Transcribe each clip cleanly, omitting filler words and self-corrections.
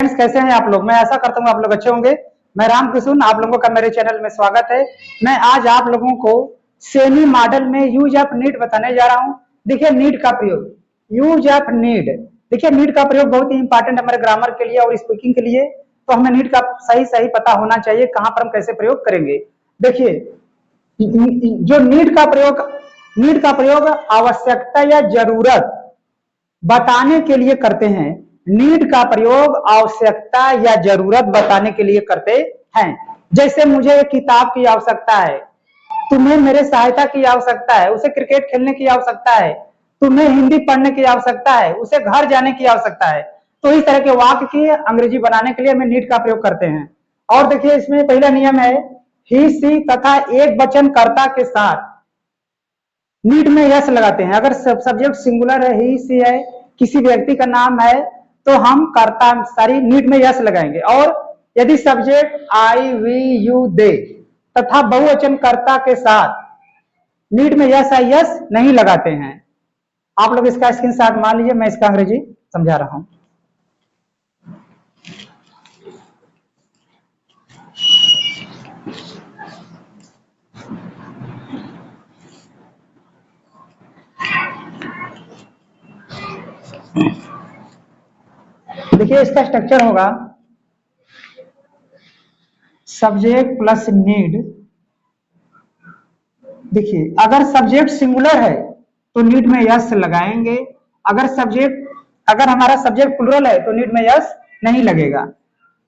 Friends, कैसे हैं आप लोग? मैं आशा करता हूँ आप लोग अच्छे होंगे। मैं रामकृष्ण, आप लोगों का मेरे चैनल में स्वागत है। मैं आज आप लोगों को सेमी मॉडल में यूज ऑफ नीड बताने जा रहा हूँ। देखिए नीड का प्रयोग, यूज ऑफ नीड। देखिए नीड का प्रयोग बहुत ही इंपॉर्टेंट है हमारे ग्रामर के लिए और स्पीकिंग के लिए। तो हमें नीड का सही पता होना चाहिए, कहाँ पर हम कैसे प्रयोग करेंगे। देखिए जो नीड का प्रयोग आवश्यकता या जरूरत बताने के लिए करते हैं। नीड का प्रयोग आवश्यकता या जरूरत बताने के लिए करते हैं। जैसे मुझे एक किताब की आवश्यकता है, तुम्हें मेरे सहायता की आवश्यकता है, उसे क्रिकेट खेलने की आवश्यकता है, तुम्हें हिंदी पढ़ने की आवश्यकता है, उसे घर जाने की आवश्यकता है। तो इस तरह के वाक्य की अंग्रेजी बनाने के लिए हमें नीड का प्रयोग करते हैं। और देखिए इसमें पहला नियम है, ही सी तथा एक वचन कर्ता के साथ नीड में यस लगाते हैं। अगर सब्जेक्ट सिंगुलर है, ही सी है, किसी व्यक्ति का नाम है, तो हम कर्ता सारी नीड में यस लगाएंगे। और यदि subject I we you they तथा बहुवचन कर्ता के साथ नीड में यस है, यस नहीं लगाते हैं। आप लोग इसका स्क्रीनशॉट मान लीजिए, मैं इसका अंग्रेजी समझा रहा हूं। देखिए इसका स्ट्रक्चर होगा सब्जेक्ट प्लस नीड। देखिए अगर सब्जेक्ट सिंगुलर है तो नीड में यस लगाएंगे। अगर हमारा सब्जेक्ट प्लुरल है तो नीड में यस नहीं लगेगा।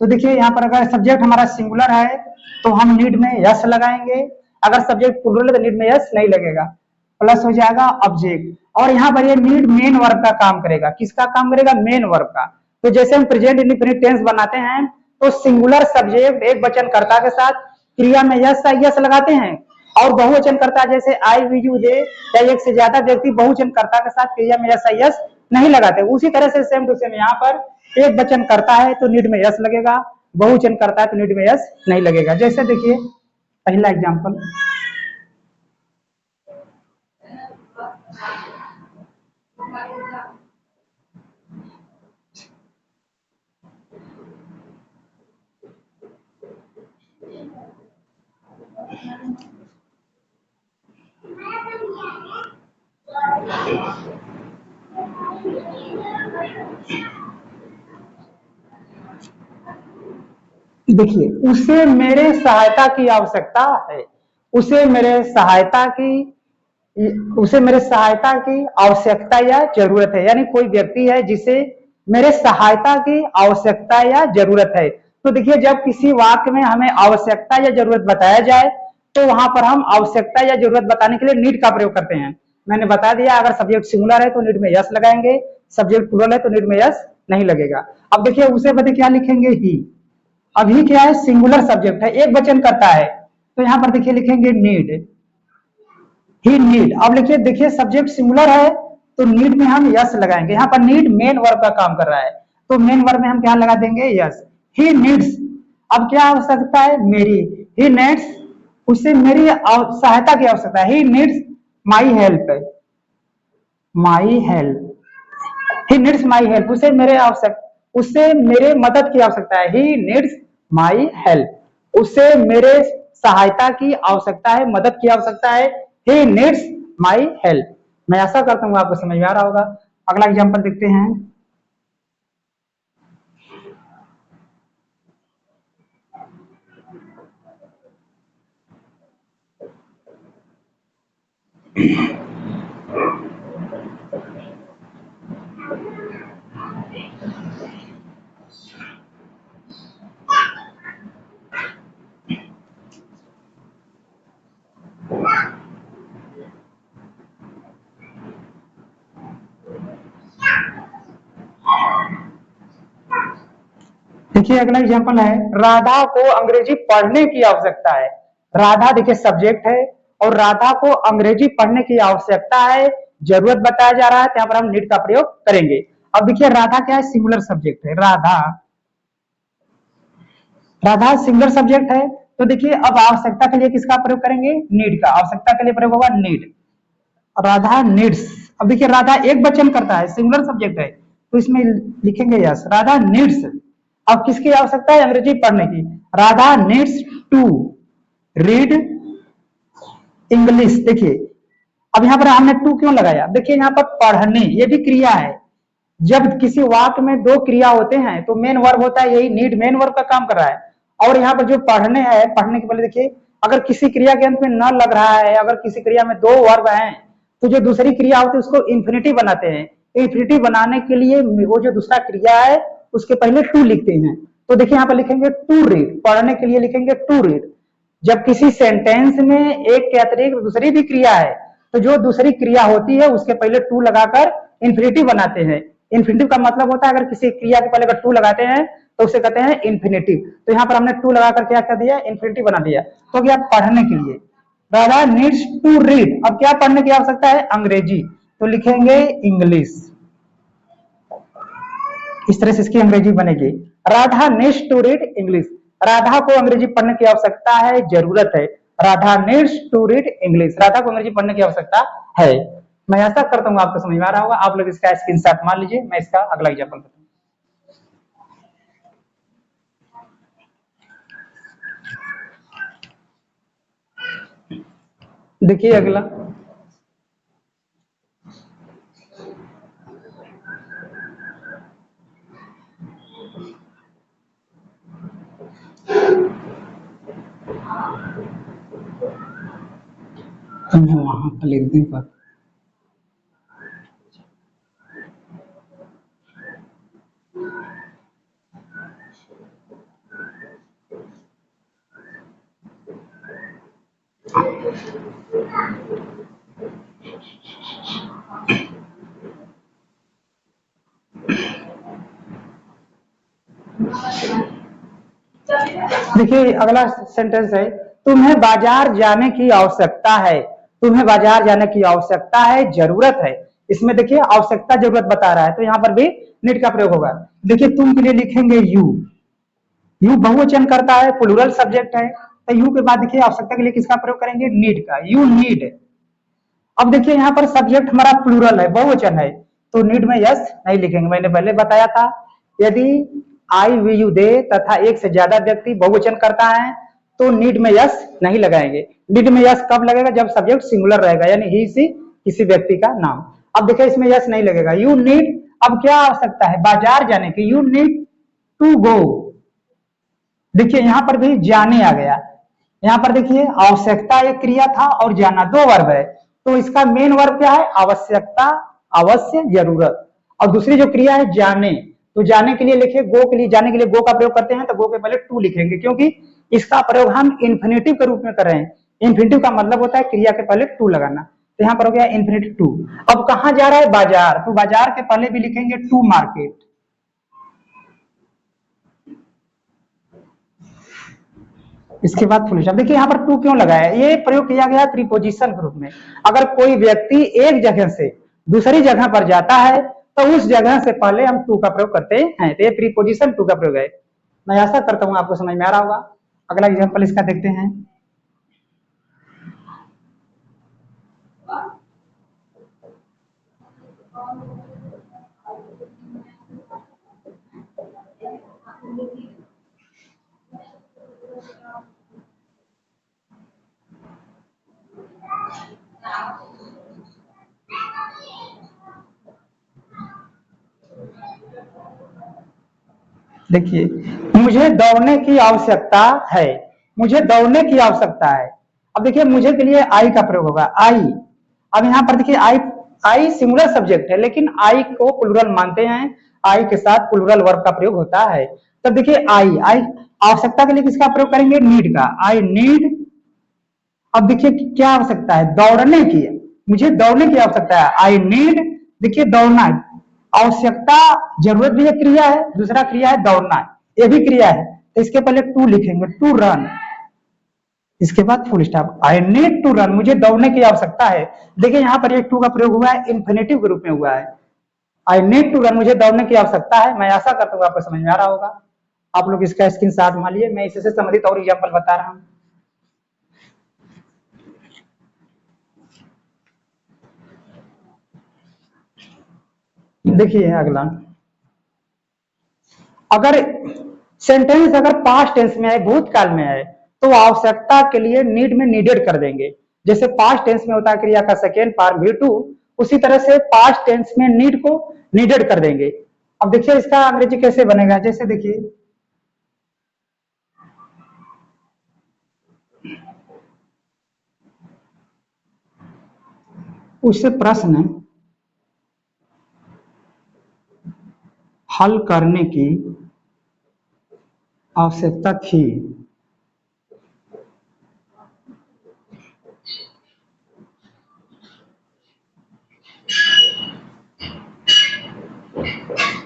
तो देखिए यहाँ पर अगर सब्जेक्ट हमारा सिंगुलर है तो हम नीड में यस लगाएंगे, अगर सब्जेक्ट प्लुरल है तो नीड में यस नहीं लगेगा। प्लस हो जाएगा ऑब्जेक्ट, और यहाँ पर ये नीड मेन वर्ब का काम करेगा। किसका काम करेगा? मेन वर्ब का। तो जैसे हम प्रेजेंट इंडेफिनिट टेंस बनाते हैं तो सिंगुलर सब्जेक्ट एक वचन कर्ता के साथ क्रिया में यस लगाते हैं, और बहुवचन कर्ता जैसे आई वी यू दे या एक से ज्यादा व्यक्ति बहुवचन कर्ता के साथ क्रिया में यस नहीं लगाते। उसी तरह से सेम टू सेम यहाँ पर एक वचन करता है तो नीड में यस लगेगा, बहुवचन करता है तो नीड में यस नहीं लगेगा। जैसे देखिए पहला एग्जांपल, देखिए उसे मेरे सहायता की आवश्यकता है, उसे मेरे सहायता की आवश्यकता या जरूरत है। यानी कोई व्यक्ति है जिसे मेरे सहायता की आवश्यकता या जरूरत है। तो देखिए जब किसी वाक्य में हमें आवश्यकता या जरूरत बताया जाए तो वहां पर हम आवश्यकता या जरूरत बताने के लिए नीड का प्रयोग करते हैं। मैंने बता दिया, अगर सब्जेक्ट सिंगुलर है तो नीड में यस लगाएंगे, सब्जेक्ट प्लुरल है तो नीड में यस नहीं लगेगा। अब देखिए उसे बदले क्या लिखेंगे? ही। अभी क्या है? सिंगुलर सब्जेक्ट है, एक वचन करता है, तो यहां पर देखिए लिखेंगे नीड, ही नीड। अब लिखिए, देखिए सब्जेक्ट सिंगुलर है तो नीड में हम यस लगाएंगे। यहाँ पर नीड मेन वर्ब का काम कर रहा है तो मेन वर्ब में हम क्या लगा देंगे? यस। ही नीड्स, अब क्या आवश्यकता है? मेरी। ही नीड्स, उसे मेरी सहायता की आवश्यकता है। He needs my help, my help. He needs my help, उसे मेरे मदद की आवश्यकता है। ही नीड्स माई हेल्प, उसे मेरे सहायता की आवश्यकता है, मदद की आवश्यकता है। He needs my help. मैं आशा करता हूँ आपको समझ में आ रहा होगा। अगला एग्जांपल देखते हैं। देखिए अगला एग्जांपल है, राधा को अंग्रेजी पढ़ने की आवश्यकता है। राधा देखिए सब्जेक्ट है और राधा को अंग्रेजी पढ़ने की आवश्यकता है, जरूरत बताया जा रहा है, यहाँ पर हम नीड का प्रयोग करेंगे। अब देखिए राधा क्या है? सिंगुलर सब्जेक्ट है। राधा सिंगुलर सब्जेक्ट है, तो देखिए अब आवश्यकता के लिए किसका प्रयोग करेंगे? नीड का। आवश्यकता के लिए प्रयोग होगा नीड, राधा नीड्स। अब देखिए राधा एक वचन करता है, सिंगुलर सब्जेक्ट है, तो इसमें लिखेंगे यस, राधा नीड्स अब किसकी आवश्यकता है? अंग्रेजी पढ़ने की। Radha needs to read English. देखिए अब यहाँ पर हमने टू क्यों लगाया? देखिए यहाँ पर पढ़ने, ये भी क्रिया है। जब किसी वाक्य में दो क्रिया होते हैं तो मेन वर्ब होता है, यही नीड मेन वर्ब का काम कर रहा है। और यहाँ पर जो पढ़ने है, पढ़ने के पहले देखिए अगर किसी क्रिया के अंत में न लग रहा है, अगर किसी क्रिया में दो वर्ब हैं तो जो दूसरी क्रिया होती है उसको इन्फिनिटी बनाते हैं। इन्फिनिटी बनाने के लिए वो जो दूसरा क्रिया है उसके पहले टू लिखते हैं। तो देखिए यहाँ पर लिखेंगे टू रीड, पढ़ने के लिए लिखेंगे टू रीड। जब किसी सेंटेंस में एक के अतिरिक्त दूसरी भी क्रिया है तो जो दूसरी क्रिया होती है उसके पहले टू लगाकर इन्फिनिटिव बनाते हैं। इन्फिनिटिव का मतलब होता है अगर किसी क्रिया के पहले अगर टू लगाते हैं तो उसे कहते हैं इन्फिनिटिव। तो यहाँ पर हमने टू लगाकर क्या कर दिया? इन्फिनिटिव बना दिया। तो क्या? पढ़ने के लिए। राधा नीड्स टू रीड, अब क्या पढ़ने की आवश्यकता है? अंग्रेजी, तो लिखेंगे इंग्लिश। इस तरह से इसकी अंग्रेजी बनेगी। Radha needs to read English, Radha को अंग्रेजी पढ़ने की आवश्यकता है, जरूरत है। Radha needs to read English, Radha को अंग्रेजी पढ़ने की आवश्यकता है। मैं ऐसा करता हूँ, आपको समझ में आ रहा होगा। आप लोग इसका स्क्रीनशॉट मान लीजिए, मैं इसका अगला एग्जाम्पल बताऊँ। देखिए अगला, मैं वहां पर लिख दूंगा। देखिए अगला सेंटेंस है, तुम्हें बाजार जाने की आवश्यकता है। तुम्हें बाजार जाने की आवश्यकता है, जरूरत है। इसमें देखिए आवश्यकता जरूरत बता रहा है, तो यहाँ पर भी नीड का प्रयोग होगा। देखिए तुम के लिए लिखेंगे यू। यू बहुवचन करता है, प्लूरल सब्जेक्ट है, तो यू के बाद देखिए आवश्यकता के लिए किसका प्रयोग करेंगे? नीड का। You need. अब देखिए यहाँ पर सब्जेक्ट हमारा प्लूरल है, बहुवचन है, तो नीड में यस नहीं लिखेंगे। मैंने पहले बताया था यदि आई वी यू दे तथा एक से ज्यादा व्यक्ति बहुवचन करता है तो नीड में यस नहीं लगाएंगे। नीड में यस कब लगेगा? जब सब्जेक्ट सिंगुलर रहेगा, यानी ही सी किसी व्यक्ति का नाम। अब देखिए इसमें यस नहीं लगेगा। यू नीड, अब क्या आवश्यकता है? बाजार जाने की। You need to go. देखिए यहां पर भी जाने आ गया। यहां पर देखिए आवश्यकता एक क्रिया था और जाना दो वर्ब है, तो इसका मेन वर्ब क्या है? आवश्यकता, अवश्य, जरूरत। और दूसरी जो क्रिया है जाने, तो जाने के लिए लिखे गो के लिए, जाने के लिए गो का प्रयोग करते हैं तो गो के पहले टू लिखेंगे, क्योंकि इसका प्रयोग हम इन्फिनेटिव के रूप में कर रहे हैं। इन्फिनेटिव का मतलब होता है क्रिया के पहले टू लगाना, तो यहाँ पर हो गया इन्फिनेटिव टू। अब कहां जा रहा है? बाजार, तो बाजार के पहले भी लिखेंगे टू मार्केट। इसके बाद फुल स्टॉप। देखिए यहाँ पर टू क्यों लगाया है? ये प्रयोग किया गया प्रीपोजिशन के रूप में। अगर कोई व्यक्ति एक जगह से दूसरी जगह पर जाता है तो उस जगह से पहले हम टू का प्रयोग करते हैं, तो ये प्रीपोजिशन टू का प्रयोग है। मैं ऐसा करता हूं, आपको समझ में आ रहा होगा। अगला एग्जाम्पल इसका देखते हैं। देखिए मुझे दौड़ने की आवश्यकता है। मुझे दौड़ने की आवश्यकता है। अब देखिए मुझे के लिए आई का प्रयोग होगा, आई। अब यहाँ पर देखिए आई, आई सिंगुलर सब्जेक्ट है लेकिन आई को प्लूरल मानते हैं, आई के साथ प्लूरल वर्ब का प्रयोग होता है। तब देखिए आई, आई आवश्यकता के लिए किसका प्रयोग करेंगे? नीड का। I need. अब देखिए क्या आवश्यकता है? दौड़ने की। मुझे दौड़ने की आवश्यकता है, आई नीड। देखिए दौड़ना है, आवश्यकता, जरूरत भी एक क्रिया है, दूसरा क्रिया है दौड़ना, ये भी क्रिया है, तो इसके पहले टू लिखेंगे, टू रन। इसके बाद full stop. I need to run, मुझे दौड़ने की आवश्यकता है। देखिए यहाँ पर ये टू का प्रयोग हुआ है, इन्फिनेटिव के रूप में हुआ है। आई नीड टू रन, मुझे दौड़ने की आवश्यकता है। मैं आशा करता हूँ आपको समझ में आ रहा होगा। आप लोग इसका स्क्रीनशॉट मान लीजिए, मैं इससे संबंधित और एग्जाम्पल बता रहा हूँ। देखिए अगला, अगर सेंटेंस अगर पास्ट टेंस में है, भूतकाल में है, तो आवश्यकता के लिए नीड में नीडेड कर देंगे। जैसे पास्ट टेंस में होता है क्रिया का सेकेंड फॉर्म वी टू, उसी तरह से पास्ट टेंस में नीड को नीडेड कर देंगे। अब देखिए इसका अंग्रेजी कैसे बनेगा, जैसे देखिए उसे प्रश्न हल करने की आवश्यकता थी।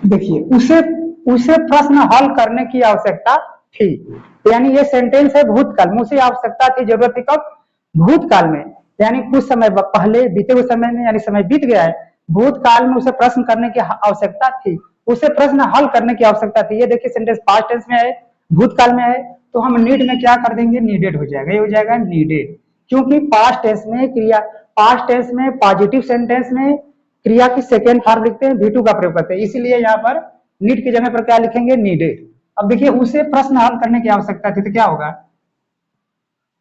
देखिए उसे उसे प्रश्न हल करने की आवश्यकता थी, यानी ये सेंटेंस है भूतकाल में, उसे आवश्यकता थी, जरूरत थी कब, भूतकाल में, यानी कुछ समय पहले बीते हुए समय में, यानी समय बीत गया है, भूतकाल में उसे प्रश्न करने की आवश्यकता थी, उसे प्रश्न हल करने की आवश्यकता थी। ये देखिए सेंटेंस पास्ट टेंस में है, भूतकाल में है, तो हम नीड में क्या कर देंगे, नीडेड हो जाएगा, ये हो जाएगा नीडेड, क्योंकि पास्ट टेंस में क्रिया, पास्ट टेंस में पॉजिटिव सेंटेंस में क्रिया की सेकेंड फॉर्म लिखते हैं, V2 का प्रयोग करते हैं, इसीलिए यहाँ पर नीड की जगह पर क्या लिखेंगे, नीडेड। अब देखिए उसे प्रश्न हल करने की आवश्यकता थी, तो क्या होगा,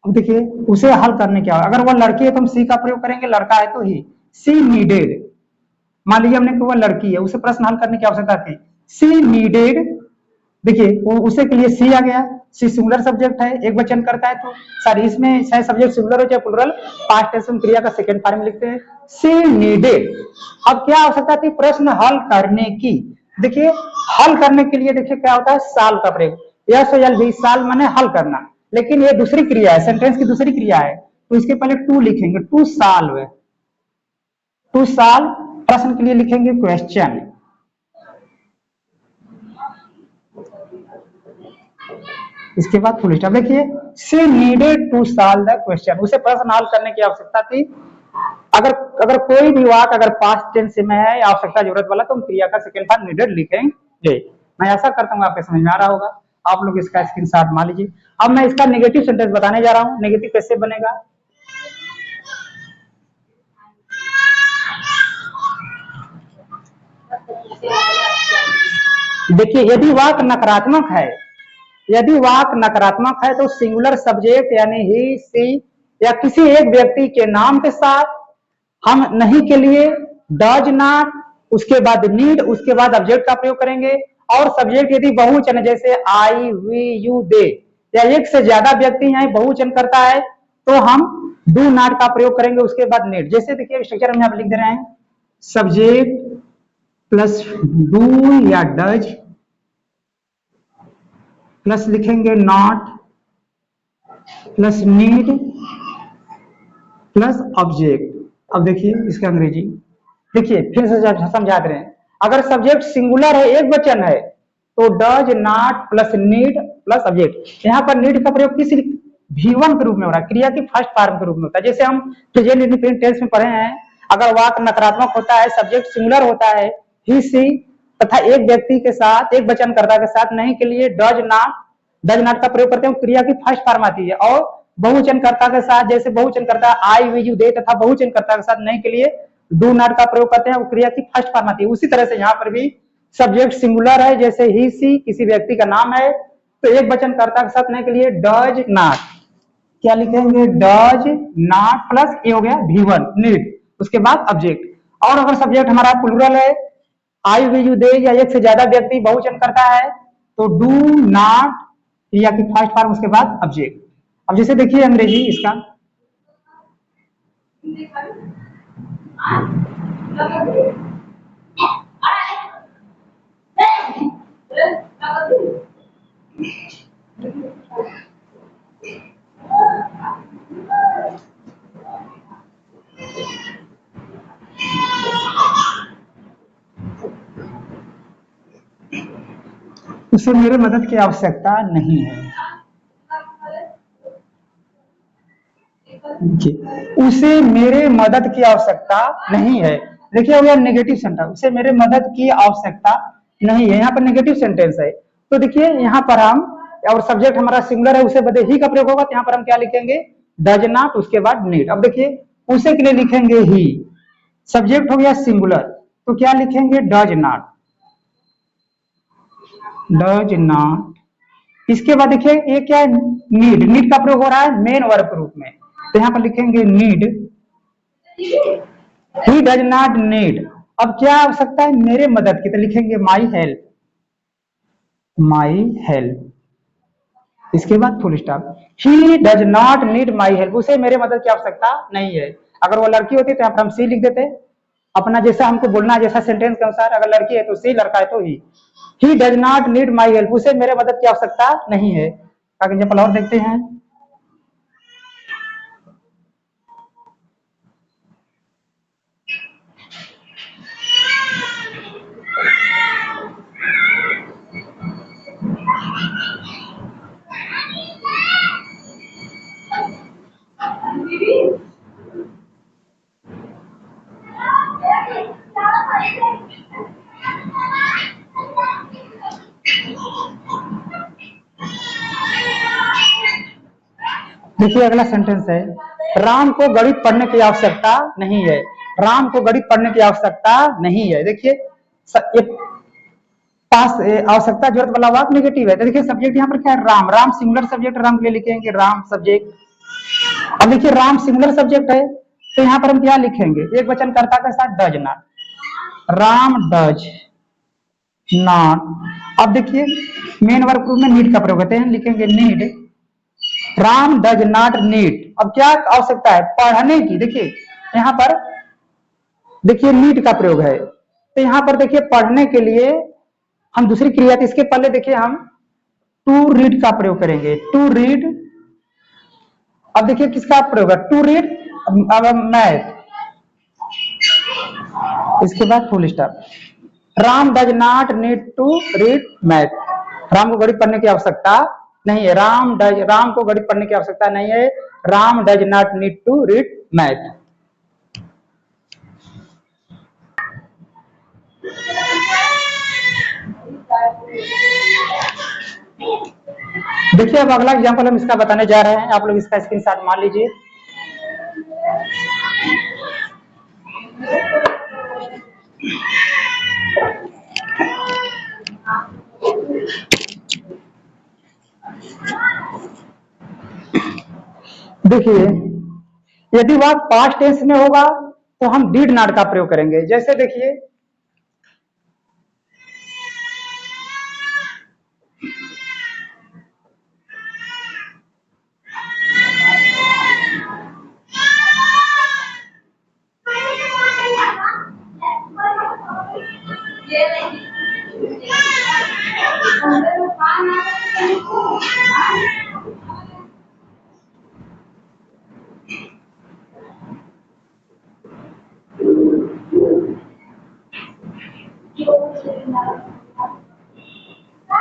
अब देखिए उसे हल करने क्या, अगर वह लड़की है तो हम सी का प्रयोग करेंगे, लड़का है तो ही, सी नीडेड। मान लीजिए हमने कहा वह लड़की है, उसे प्रश्न हल करने की आवश्यकता थी, सी नीडेड। देखिए वो उसे के लिए सी आ गया, सी सिंगुलर सब्जेक्ट है, एक वचन करता है, तो सॉरी इसमें चाहे सब्जेक्ट सिंगुलर हो चाहे प्लुरल, पास्ट टेंस में क्रिया का सेकंड फॉर्म लिखते हैं, सी नीडेड। अब क्या आवश्यकता थी, प्रश्न हल करने की। देखिए हल करने के लिए देखिए क्या होता है, साल का प्रयोग, यस एल भी, साल माने हल करना, लेकिन ये दूसरी क्रिया है, सेंटेंस की दूसरी क्रिया है, तो इसके पहले टू लिखेंगे, टू साल, टू साल, प्रश्न के लिए लिखेंगे क्वेश्चन, इसके बाद फुल स्टॉप। देखिए she needed to solve the question, उसे प्रश्न हल करने की आवश्यकता थी। अगर अगर कोई भी वाक्य अगर पास्ट टेंस में है, आवश्यकता जरूरत वाला, तो हम क्रिया का सेकंड फॉर्म नीडेड लिखेंगे। मैं ऐसा करता हूँ आपके समझ में आ रहा होगा, आप लोग इसका स्क्रीनशॉट मान लीजिए। अब मैं इसका नेगेटिव सेंटेंस बताने जा रहा हूँ, नेगेटिव कैसे बनेगा। देखिए यदि वाक्य नकारात्मक है, यदि वाक्य नकारात्मक है तो सिंगुलर सब्जेक्ट यानी ही सी या किसी एक व्यक्ति के नाम के साथ हम नहीं के लिए डज नॉट, उसके बाद नीड, उसके बाद ऑब्जेक्ट का प्रयोग करेंगे। और सब्जेक्ट यदि बहुवचन है, जैसे आई वी यू दे, या एक से ज्यादा व्यक्ति हैं बहुवचन करता है, तो हम डू नॉट का प्रयोग करेंगे, उसके बाद नीड। जैसे देखिए स्ट्रक्चर में आप लिख दे रहे हैं, सब्जेक्ट प्लस डू या डज प्लस लिखेंगे not plus need plus object. अब देखिए इसका अंग्रेजी, देखिए फिर से समझा दे रहे हैं, अगर सब्जेक्ट सिंगुलर है, एक वचन है, तो does not plus need plus object. यहाँ पर नीड का प्रयोग किस V1 के रूप में हो रहा है, क्रिया की फर्स्ट फॉर्म के रूप में होता है। जैसे हम प्रेजेंट इंडिफिनिट टेंस में पढ़े हैं, अगर वाक्य नकारात्मक होता है, सब्जेक्ट सिंगुलर होता है, ही सी, तथा एक व्यक्ति के साथ, एक वचनकर्ता के साथ नहीं के लिए डज नॉट का प्रयोग करते हैं, क्रिया की फर्स्ट फॉर्म आती है। और बहुवचनकर्ता के साथ, जैसे बहुवचनकर्ता आई वी यू दे, तथा बहुवचनकर्ता के साथ नहीं के लिए डू नॉट का प्रयोग करते हैं, वो क्रिया की फर्स्ट फॉर्म आती है। उसी तरह से यहाँ पर भी सब्जेक्ट सिंगुलर है, जैसे ही सी किसी व्यक्ति का नाम है, तो एक वचनकर्ता के साथ नहीं के लिए डज नॉट, क्या लिखेंगे, डज नॉट प्लस ये हो गया V1 नीड, उसके बाद ऑब्जेक्ट। और अगर सब्जेक्ट हमारा प्लुरल है, आई वी यू दे, या एक से ज्यादा व्यक्ति बहुवचन करता है, तो डू नॉट क्रिया की फर्स्ट फॉर्म, उसके बाद ऑब्जेक्ट। अब जैसे देखिए अंग्रेजी इसका, उसे मेरे मदद की आवश्यकता नहीं है। उसे मेरे मदद की आवश्यकता नहीं है, देखिए हो गया नेगेटिव सेंटेंस, उसे मेरे मदद की आवश्यकता नहीं है, यहाँ पर नेगेटिव सेंटेंस है। तो देखिए यहाँ पर हम, और सब्जेक्ट हमारा सिंगुलर है, उसे बदले ही का प्रयोग होगा, तो यहाँ पर हम क्या लिखेंगे, डज नॉट, उसके बाद नीड। अब देखिए उसे के लिए लिखेंगे ही, सब्जेक्ट हो गया सिंगुलर, तो क्या लिखेंगे, डज नॉट, डज नॉट इसके बाद देखिए ये क्या है, नीड। नीड का प्रयोग हो रहा है मेन वर्ब के रूप में, तो यहाँ पर लिखेंगे need, he does not need. अब क्या आवश्यकता है, मेरे मदद की, तो लिखेंगे माई हेल्प, माई हेल्प। इसके बाद full stop. He does not need my help, उसे मेरे मदद की आवश्यकता नहीं है। अगर वो लड़की होती तो यहाँ पर हम सी लिख देते, अपना जैसा हमको बोलना है, जैसा सेंटेंस के अनुसार। अगर लड़की है तो सी, लड़का है तो he does not need my help, उसे मेरे मदद की आवश्यकता नहीं है। एग्जाम्पल और देखते हैं। देखिए अगला सेंटेंस है, राम को गणित पढ़ने की आवश्यकता नहीं है। राम को गणित पढ़ने की आवश्यकता नहीं है। देखिए पास आवश्यकता जरूरत वाला वाक्य नेगेटिव है, तो देखिए सब्जेक्ट यहाँ पर क्या है, राम। राम सिंगुलर सब्जेक्ट, राम के लिए लिखेंगे राम सब्जेक्ट। अब देखिए राम सिंगुलर सब्जेक्ट है, तो यहाँ पर हम क्या लिखेंगे, एक वचन कर्ता के साथ does not, Ram does not. अब देखिए मेन वर्ब रूप में नीड का प्रयोग होते हैं, लिखेंगे need, Ram does not need. अब क्या आवश्यकता है, पढ़ने की। देखिए यहाँ पर देखिए नीड का प्रयोग है, तो यहाँ पर देखिए पढ़ने के लिए हम दूसरी क्रिया, इसके पहले देखिए हम टू रीड का प्रयोग करेंगे, टू रीड। अब देखिए किसका प्रयोग है, टू रीड, अब मैथ। इसके बाद full stop. Ram does not need to read math, Ram को गणित पढ़ने की आवश्यकता नहीं है। राम को गणित पढ़ने की आवश्यकता नहीं है, Ram does not need to read math. देखिए अब अगला एग्जांपल हम इसका बताने जा रहे हैं, आप लोग इसका स्क्रीनशॉट मान लीजिए। देखिए यदि वह पास्ट टेंस में होगा तो हम डिड नॉट का प्रयोग करेंगे। जैसे देखिए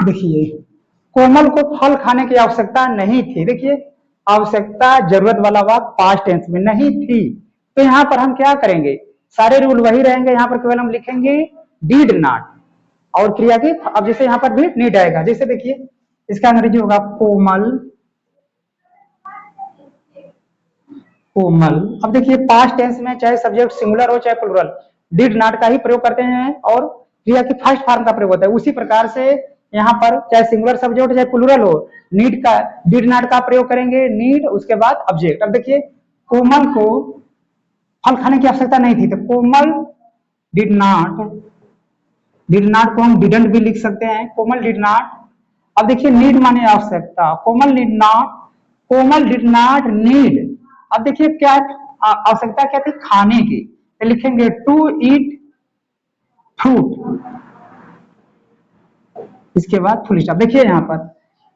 देखिए कोमल को फल खाने की आवश्यकता नहीं थी। देखिए आवश्यकता जरूरत वाला वाक्य पास्ट टेंस में नहीं थी, तो यहाँ पर हम क्या करेंगे, सारे रूल वही रहेंगे, यहाँ पर केवल हम लिखेंगे डिड नॉट और क्रिया की। अब जैसे यहाँ पर भी नीड आएगा, जैसे देखिए इसका अंग्रेजी होगा कोमल, कोमल। अब देखिए पास्ट टेंस में चाहे सब्जेक्ट सिंगुलर हो चाहे प्लूरल, डिड नॉट का ही प्रयोग करते हैं और क्रिया की फर्स्ट फॉर्म का प्रयोग होता है। उसी प्रकार से यहाँ पर चाहे सिंगुलर सब्जेक्ट चाहे प्लूरल हो, नीड का डिड नॉट का प्रयोग करेंगे, नीड उसके बाद ऑब्जेक्ट। अब देखिए कोमल को फल खाने की आवश्यकता नहीं थी, तो कोमल डिड नॉट, डिड नॉट को हम डिडंट भी लिख सकते हैं, कोमल डिड नॉट। अब देखिए नीड माने आवश्यकता, Komal need not, Komal did not need. अब देखिए क्या आवश्यकता क्या थी, खाने की, तो लिखेंगे टू ईट फ्रूट। इसके बाद फुल स्टॉप। देखिए यहाँ पर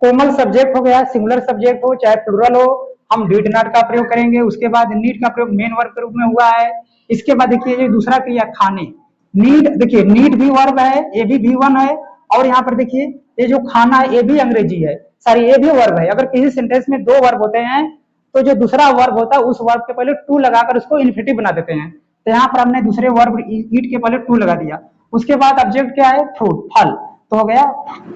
कोमल सब्जेक्ट हो गया, सिंगुलर सब्जेक्ट हो चाहे प्लूरल हो, हम डिड नॉट का प्रयोग करेंगे। उसके बाद नीड का प्रयोग मेन वर्ब के रूप में हुआ है। इसके बाद देखिए ये दूसरा क्रिया खाने, नीड, देखिए नीड भी वर्ब है, ये भी V1 है, और यहाँ पर देखिए ये जो खाना है ये भी अंग्रेजी है, सॉरी ये भी वर्ब है। अगर किसी सेंटेंस में दो वर्ब होते हैं तो जो दूसरा वर्ब होता है उस वर्ब के पहले टू लगाकर उसको इन्फिनिटिव बना देते हैं, तो यहाँ पर हमने दूसरे वर्ब ईट के पहले टू लगा दिया। उसके बाद ऑब्जेक्ट क्या है, फ्रूट, फल, तो हो गया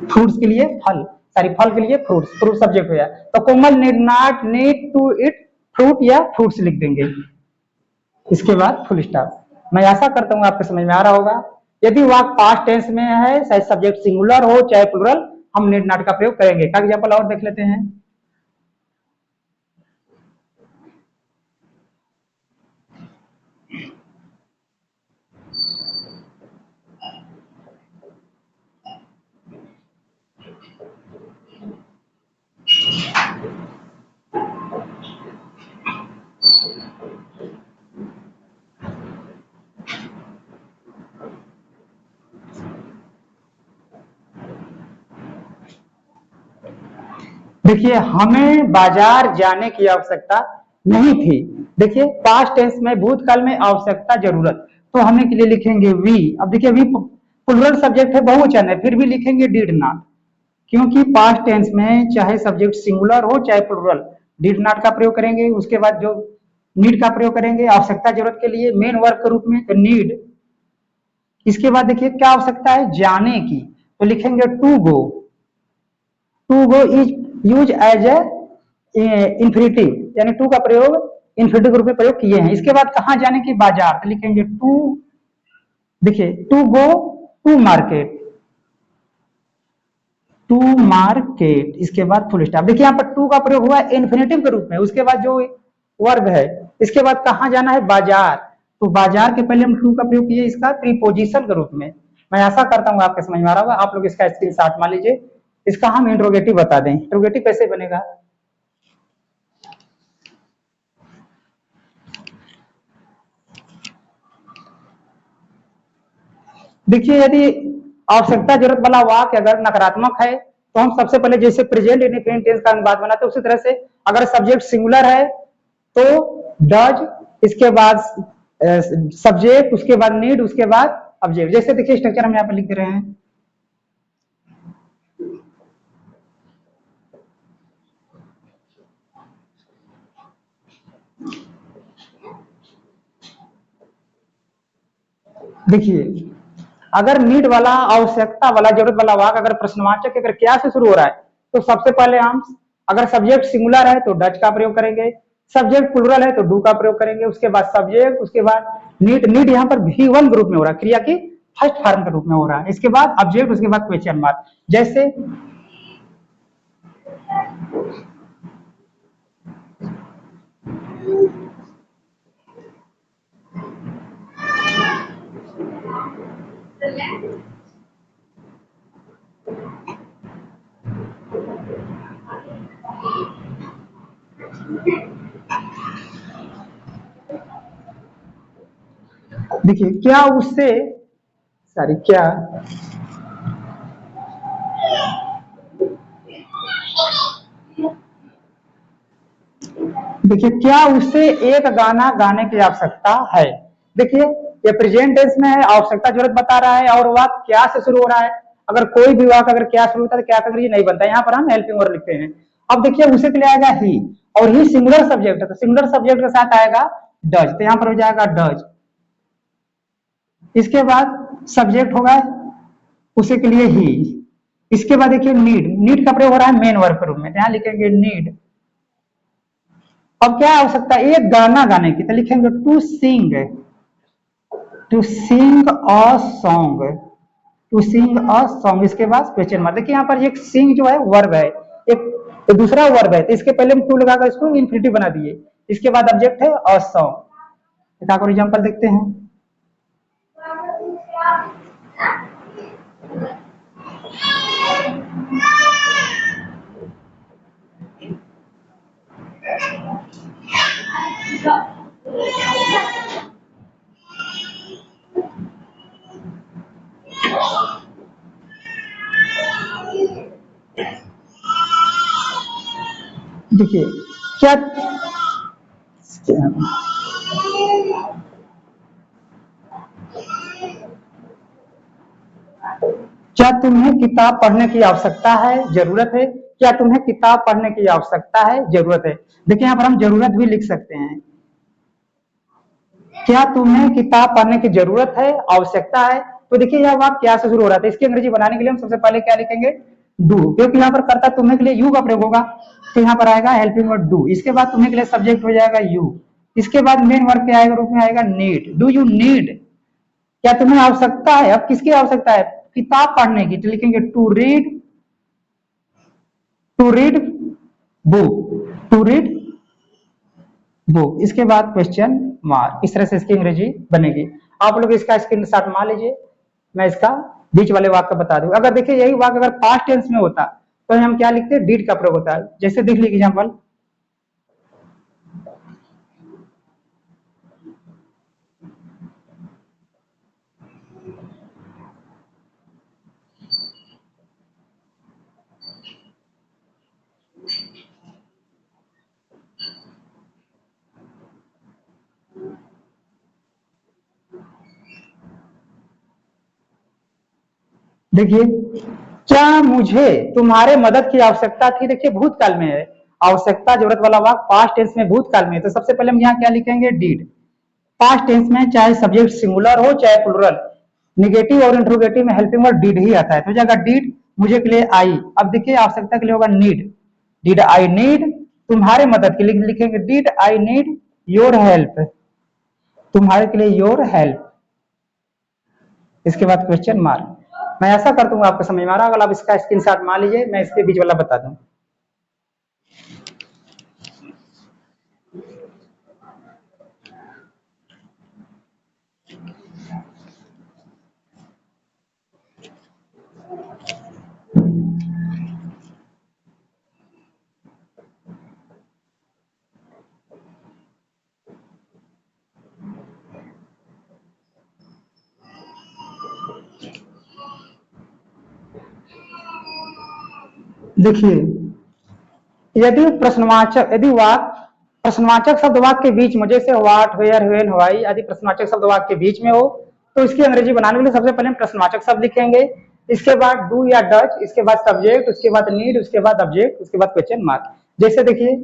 फ्रूट्स के लिए फल, सॉरी फल के लिए फ्रूट्स, फ्रूट सब्जेक्ट हो गया। तो Komal need not need to eat fruit या फ्रूट्स लिख देंगे। इसके बाद फुल स्टॉप। मैं आशा करता हूँ आपको समझ में आ रहा होगा। यदि वाक्य पास्ट टेंस में है, चाहे सब्जेक्ट सिंगुलर हो चाहे प्लूरल, हम नीड नॉट का प्रयोग करेंगे। का एग्जाम्पल और देख लेते हैं। देखिए हमें बाजार जाने की आवश्यकता नहीं थी। देखिए पास्ट टेंस में भूतकाल में आवश्यकता जरूरत, तो हमें के लिए लिखेंगे वी। अब देखिए वी प्लुरल सब्जेक्ट है, बहुवचन है, फिर भी लिखेंगे डिड नॉट, क्योंकि पास्ट टेंस में चाहे सब्जेक्ट सिंगुलर हो चाहे प्लुरल, डिड नॉट का प्रयोग करेंगे। उसके बाद जो नीड का प्रयोग करेंगे आवश्यकता जरूरत के लिए मेन वर्ब के रूप में, तो नीड। इसके बाद देखिए क्या आवश्यकता है, जाने की, तो लिखेंगे to go. To go is use as a infinitive, यानी टू का प्रयोग इंफिनिटिव के रूप में प्रयोग किए हैं। इसके बाद कहां जाने की, बाजार, तो लिखेंगे टू। देखिए to go to market, to market. इसके बाद फुल स्टॉप। देखिए यहाँ पर टू का प्रयोग हुआ है इंफिनिटिव के रूप में, उसके बाद जो वर्ब है, इसके बाद कहां जाना है, बाजार, तो बाजार के पहले हम टू का प्रयोग किए इसका प्रीपोजिशन के रूप में। मैं आशा करता हूं आपके समझ में आ रहा होगा। आप लोग इसका स्क्रीनशॉट मान लीजिए। इसका हम इंट्रोगेटिव बता दें। इंट्रोगेटिव कैसे बनेगा, देखिए यदि आवश्यकता जरूरत वाला वाक्य अगर नकारात्मक है तो हम सबसे पहले जैसे प्रेजेंट इंडिफिनिट टेंस का अनुवाद बनाते हैं उसी तरह से, अगर सब्जेक्ट सिंगुलर है तो डज, इसके बाद सब्जेक्ट, उसके बाद नीड, उसके बाद ऑब्जेक्ट। जैसे देखिए स्ट्रक्चर हम यहाँ पर लिख दे रहे हैं। देखिए अगर नीड वाला, आवश्यकता वाला, जरूरत वाला वाक्य अगर प्रश्नवाचक अगर क्या से शुरू हो रहा है तो सबसे पहले हम, अगर सब्जेक्ट सिंगुलर है तो डज का प्रयोग करेंगे, सब्जेक्ट प्लुरल है तो डू का प्रयोग करेंगे, उसके बाद सब्जेक्ट, उसके बाद नीड। नीड यहाँ पर V1 के रूप में हो रहा है, क्रिया की फर्स्ट फॉर्म के रूप में हो रहा है। इसके बाद ऑब्जेक्ट, उसके बाद क्वेश्चन मार्क। जैसे देखिए क्या उससे, सॉरी क्या, देखिए क्या उससे एक गाना गाने की आवश्यकता है। देखिए ये प्रेजेंट टेंस में है, आवश्यकता जरूरत बता रहा है और वाक्य क्या से शुरू हो रहा है। अगर कोई भी वाक्य अगर क्या शुरू होता है तो क्या का नहीं बनता, यहाँ पर हम हेल्पिंग वर्ब लिखते हैं। अब देखिए उसे के लिए आएगा ही, और ही सिंगुलर सब्जेक्ट है तो सिंगुलर सब्जेक्ट के साथ आएगा डज, तो यहाँ पर हो जाएगा डज। इसके बाद सब्जेक्ट होगा उसे के लिए ही। इसके बाद देखिए नीड, नीड का प्रयोग हो रहा है मेन वर्ब के रूप में, यहाँ लिखेंगे नीड। अब क्या आवश्यकता है, एक गाना गाने की, तो लिखेंगे to sing, to sing a song, to sing a song. इसके बाद क्वेश्चन मार्क। देखिए यहाँ पर एक सिंग जो है वर्ब है, एक तो दूसरा वर्ब है, तो इसके पहले हम टू लगाकर इसको इंफिनिटिव बना दिए। इसके बाद ऑब्जेक्ट है अ सॉन्ग। एक और एग्जांपल देखते हैं। देखिए क्या, क्या तुम्हें किताब पढ़ने की आवश्यकता है, जरूरत है। क्या तुम्हें किताब पढ़ने की आवश्यकता है, जरूरत है। देखिए यहाँ पर हम जरूरत भी लिख सकते हैं। क्या तुम्हें किताब पढ़ने की जरूरत है, आवश्यकता है। तो देखिए यह वाक्य क्या से शुरू हो रहा था, इसकी अंग्रेजी बनाने के लिए हम सबसे पहले क्या लिखेंगे, डू, क्योंकि यहाँ पर करता तुम्हें के लिए यू का प्रयोग होगा, तो यहाँ पर आएगा हेल्पिंग वर्ब डू। इसके बाद तुम्हें के लिए सब्जेक्ट हो जाएगा यू। इसके बाद मेन वर्ब के आएगा रूप में आएगा नीड, डू यू नीड, क्या तुम्हें आवश्यकता है। अब किसकी आवश्यकता है, किताब पढ़ने की, तो लिखेंगे to read to read book, to read book. इसके बाद क्वेश्चन मार्क। इस तरह से इसकी अंग्रेजी बनेगी। आप लोग इसका स्क्रीनशॉट मान लीजिए, मैं इसका बीच वाले वाक्य बता दूं। अगर देखिए यही वाक्य अगर पास्ट टेंस में होता तो हम क्या लिखते हैं, डिड का प्रयोग होता है। जैसे देख लीजिए एग्जाम्पल, देखिए, क्या मुझे तुम्हारे मदद की आवश्यकता थी। देखिए भूतकाल में है, आवश्यकता जरूरत वाला वाक्य पास्ट टेंस में भूतकाल में है, तो सबसे पहले हम यहाँ क्या लिखेंगे, डिड। पास्ट टेंस में चाहे सब्जेक्ट सिंगुलर हो चाहे प्लुरल, निगेटिव और इंट्रोगेटिव में हेल्पिंग वर्ड डिड ही आता है। तो जाएगा डिड, मुझे के लिए आई। अब देखिए आवश्यकता के लिए होगा नीड, डिड आई नीड, तुम्हारे मदद के लिए लिखेंगे did I need your help, तुम्हारे के लिए योर हेल्प। इसके बाद क्वेश्चन मार्क। मैं ऐसा करता हूँ आपको समझ में आ रहा होगा, आप इसका स्क्रीनशॉट मान लीजिए, मैं इसके बीच वाला बता दूं। देखिए, यदि प्रश्नवाचक, यदि वाक्य प्रश्नवाचक शब्द वाक्य के बीच में, जैसे व्हाट, वेयर, व्हेन, व्हाई आदि प्रश्नवाचक शब्द वाक्य के बीच में हो, तो इसकी अंग्रेजी बनाने के लिए सबसे पहले हम प्रश्नवाचक शब्द लिखेंगे। इसके बाद डू या डज, इसके बाद सब्जेक्ट, उसके बाद नीड, उसके बाद ऑब्जेक्ट, उसके बाद क्वेश्चन मार्क। जैसे देखिए,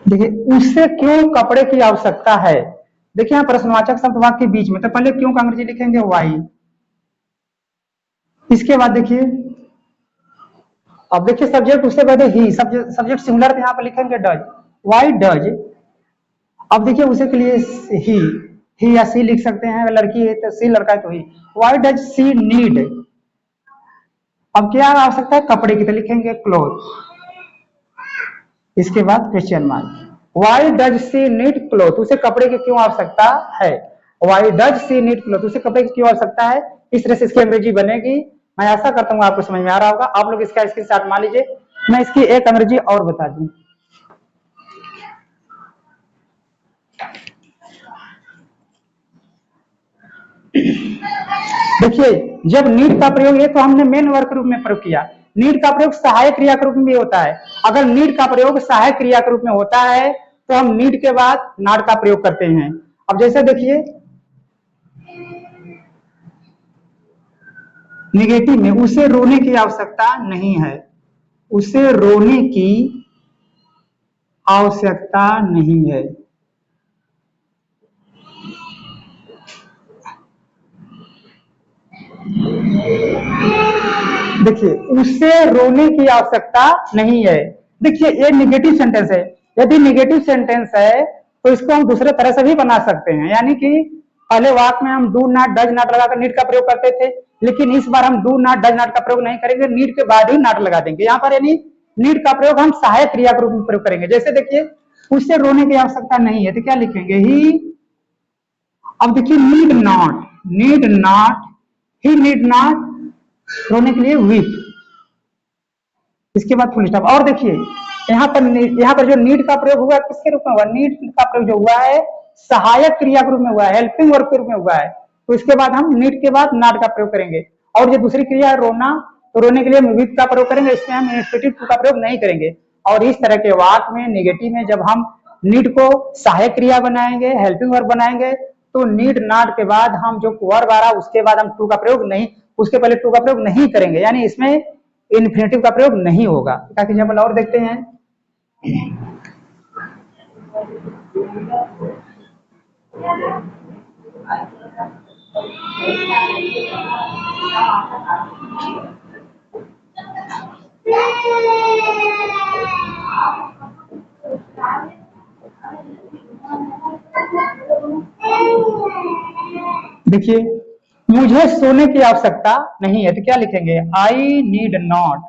देखिए उससे क्यों कपड़े की आवश्यकता है। देखिए यहाँ प्रश्नवाचक शब्द वाक्य के बीच में, तो पहले क्यों का अंग्रेजी लिखेंगे वाई। इसके बाद देखिए, अब देखिए सब्जेक्ट, उससे पहले ही, सब्जेक्ट सिंगुलर, यहाँ पर लिखेंगे डज, वाई डज। अब देखिए उसे के लिए ही या सी लिख सकते हैं, लड़की है तो सी, लड़का है तो ही। वाई डज सी नीड, अब क्या आवश्यकता है, कपड़े की, तो लिखेंगे क्लोथ। इसके बाद question mark. Why does she need cloth, उसे कपड़े की क्यों आवश्यकता है। Why does she need cloth, उसे कपड़े की क्यों आवश्यकता है। इस तरह से इसकी अंग्रेजी बनेगी। मैं ऐसा करता हूँ आपको समझ में आ रहा होगा। आप लोग इसका स्क्रीनशॉट मान लीजिए, मैं इसकी एक अंग्रेजी और बता दूं। देखिए जब नीड का प्रयोग, ये तो हमने मेन वर्ग के रूप में प्रयोग किया, नीड का प्रयोग सहायक क्रिया के रूप में भी होता है। अगर नीड का प्रयोग सहायक क्रिया के रूप में होता है तो हम नीड के बाद नॉट का प्रयोग करते हैं। अब जैसे देखिए, निगेटिव में उसे रोने की आवश्यकता नहीं है, उसे रोने की आवश्यकता नहीं है। देखिए उसे रोने की आवश्यकता नहीं है। देखिए ये निगेटिव सेंटेंस है। यदि निगेटिव सेंटेंस है तो इसको हम दूसरे तरह से भी बना सकते हैं, यानी कि पहले वाक्य में हम डू नॉट डज नॉट लगाकर नीड का प्रयोग करते थे, लेकिन इस बार हम डू नॉट डज नॉट का प्रयोग नहीं करेंगे, नीड के बाद ही नॉट लगा देंगे यहाँ पर। यानी नीड का प्रयोग हम सहायक क्रिया के रूप में प्रयोग करेंगे। जैसे देखिए, उससे रोने की आवश्यकता नहीं है, तो क्या लिखेंगे, ही। अब देखिए need not, need not, he need not रोने के लिए वीप। इसके बाद फुल स्टॉप। और देखिए यहाँ पर जो नीड का प्रयोग हुआ है किसके रूप में हुआ, नीड का प्रयोग जो हुआ है सहायक क्रिया के रूप में हुआ है, हेल्पिंग वर्ब के रूप में हुआ है। तो इसके बाद हम नीड के बाद नॉट का प्रयोग करेंगे। और जो दूसरी क्रिया है रोना, तो रोने के लिए विद का प्रयोग करेंगे, इसमें हम इंस्टिट्यूटिव टू का प्रयोग नहीं करेंगे। और इस तरह के वाक्य में निगेटिव में जब हम नीड को सहायक क्रिया बनाएंगे, हेल्पिंग वर्ब बनाएंगे, तो नीड नॉट के बाद हम जो वर्ब आ रहा है उसके बाद हम टू का प्रयोग नहीं, उसके पहले टू का प्रयोग नहीं करेंगे, यानी इसमें इन्फिनेटिव का प्रयोग नहीं होगा। ताकि एग्जाम्पल और देखते हैं, देखिए, मुझे सोने की आवश्यकता नहीं है, तो क्या लिखेंगे? I need not.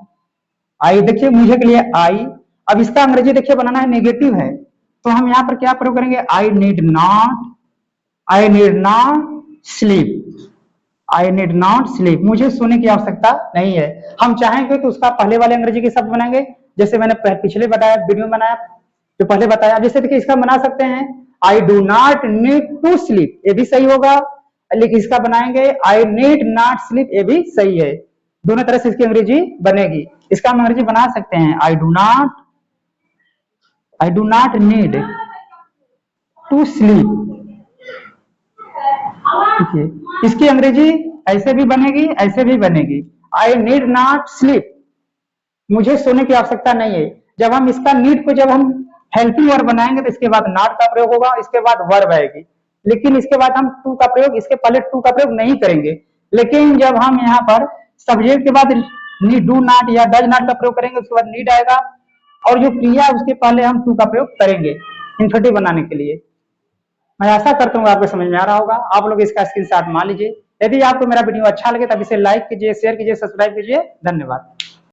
आई देखिए मुझे के लिए आई। अब इसका अंग्रेजी देखिए बनाना है, नेगेटिव है, तो हम यहाँ पर क्या प्रयोग करेंगे? I need not, I need not sleep, I need not sleep. मुझे सोने की आवश्यकता नहीं है। हम चाहेंगे तो उसका पहले वाले अंग्रेजी के शब्द बनाएंगे, जैसे मैंने पिछले बताया वीडियो में बनाया, जो पहले बताया। जैसे देखिए इसका बना सकते हैं I do not need to sleep, ये भी सही होगा। लेकिन इसका बनाएंगे आई नीड नॉट स्लीप, ये भी सही है। दोनों तरह से इसकी अंग्रेजी बनेगी। इसका हम अंग्रेजी बना सकते हैं I do not need to sleep. देखिए इसकी अंग्रेजी ऐसे भी बनेगी, ऐसे भी बनेगी। आई नीड नॉट स्लीप, मुझे सोने की आवश्यकता नहीं है। जब हम इसका नीड को जब हम हेल्पिंग वर्ब बनाएंगे तो इसके बाद नॉट का प्रयोग होगा, इसके बाद वर्ब आएगी। लेकिन इसके बाद हम टू का प्रयोग, इसके पहले टू का प्रयोग नहीं करेंगे। लेकिन जब हम यहाँ पर सब्जेक्ट के बाद नीड, डू नॉट या डज नॉट का प्रयोग करेंगे, उसके बाद नीड आएगा, और जो क्रिया उसके पहले हम टू का प्रयोग करेंगे इंफिनिटिव बनाने के लिए। मैं आशा करता हूँ आपको समझ में आ रहा होगा। आप लोग इसका स्क्रीनशॉट मान लीजिए। यदि आपको मेरा वीडियो अच्छा लगे तब इसे लाइक कीजिए, शेयर कीजिए, सब्सक्राइब कीजिए। धन्यवाद।